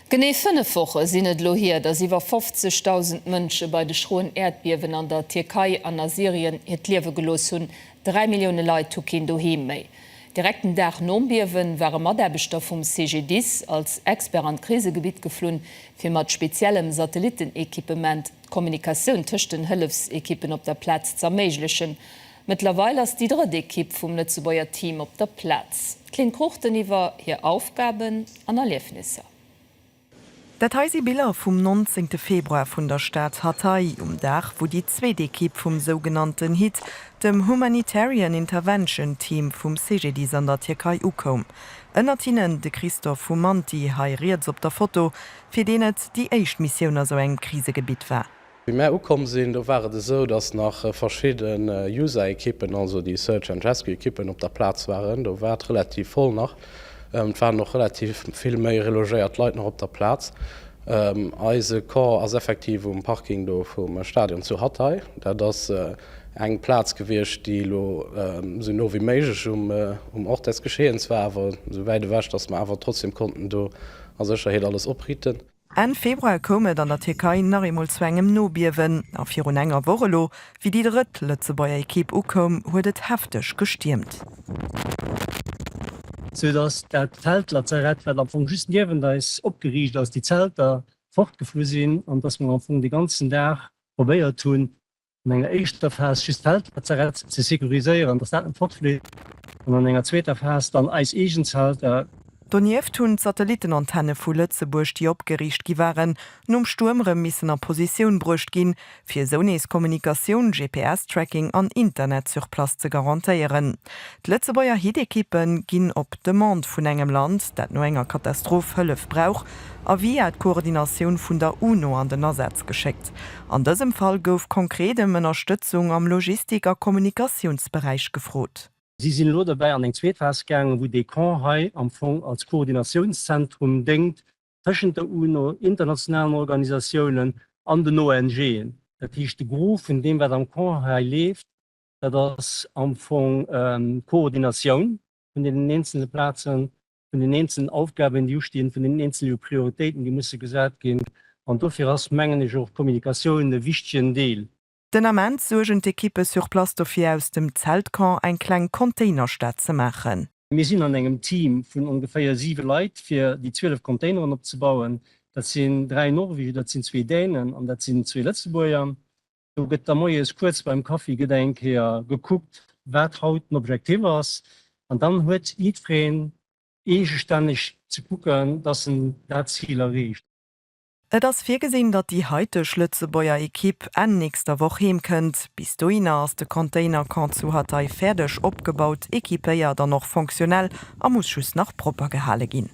Genee 5 Wochen sinnet lo hier, dass iwwer 50.000 Mënsche bei de schroen Erdbiewen an der Türkei an der Syrien het Liewe gelos hunn 3 Millioune Leiit tukin doheem méi. Direkten Dach Nombiewen waren Maderbestoff vum CG10 als Expert an Krisegebiet geflohen, fir mat speziellem Satellitenequipement Kommunikationun töchten Hëllefsekippen op der Platz zermeiglechen. Mittlerweile ass die dritte Equipe vum Lützebauer Team op der Platz. Klin Kruchten iwwer hier Aufgaben an Erlebnisse. Dat heisi Bilder vom 19. Februar vun der Stadt Hatay Dach, wo die zweite Equipe vom sogenannten HIT, dem Humanitarian Intervention Team vom CG10 an der Türkei ukom. Ënnert ihnen de Christoph Fumanti heiriert op der Foto, fir den et die eicht Mission so eng Krisegebiet war. Wie mehr ukom sinn, da war es so, dass nach verschiedene User-Equippen, also die Search and Rescue-Equippen op der Platz waren. Da war relativ voll nach. Waren noch relativ viel méi relogéiert Leiit noch op der Platz. Eise Kor as effektiv Parking do vum Stadion zu Hatay, dat das eng Platz gewircht, die lo sind no wie méigch Ort des Geschehens war, awer so weide wächt, dats man awer trotzdem konnten do as Sicherheet alles opriten. En Februar komet an der Türkei nachmol zwengem Nobiewen, a fir un enger Worelo, wie die dritt Lützebauer Equipe ukom, huet et heftig gestimmt. So dass der Zeltlazarett am von just Jewen da ist opgeriecht, dass die Zelter fortgeflu sind und dass man am von die ganzen Tag probiert tun, enger echter Zeltlazarett zu sekurisieren, das fortfle und an enger zweiter Fest dann als Egentzelt. Donief hunn Satellitenantenne vu Lützeburg die opgericht gi waren, Sturmre missen a Position brucht gin, fir Sones Kommunikation, GPS-Tracking an Internet zur Platz ze garantiieren. D'Lützebauer Hidekippen ginn op Demand vun engem Land, dat no enger Katastroph hëllef brauch, a wie et Koordination vun der UNO an den Ersatz geschickt. An diesem Fall gouf konkretem Unterstützung am Logistik- a Kommunikationsbereich gefrot. Sie sind lo dabei an den Zweetfestgang, wo die Kanhai am Fond als Koordinationszentrum denkt, zwischen der UNO, internationalen Organisationen an den ONG. Das ist der Grof, in dem wir am Kanhai lebt, das am Fond Koordination von den einzelnen Plätzen, von den einzelnen Aufgaben, die stehen, von den einzelnen Prioritäten, die müssen gesagt gehen. Und dafür ist Mengen auch Kommunikation ein wichtiger Teil. Den Amment surgent d'Equipe sur Place dofir aus dem Zeltkan ein klein Containerstadt ze machen. Wir sind an engem Team von ungefähr 7 Leuten für die 12 Container abzubauen. Das sind 3 Norweger, das sind 2 Dänen und das sind 2 Lützebauer. So geht der Moje kurz beim Kaffeegedenk her geguckt, was heute ein Objektiv ist. Und dann wird jeder eigenständig zu gucken, dass das Ziel erreicht. Et ass firgesinn, dat die heute Lützebauer Equipe en nächster Woche heem kënnt. Bis doina ass de Container kann zu Hatay fertig opgebaut, Ekipéier dann noch funktionell, a muss schuss nach proper gehalle ginn.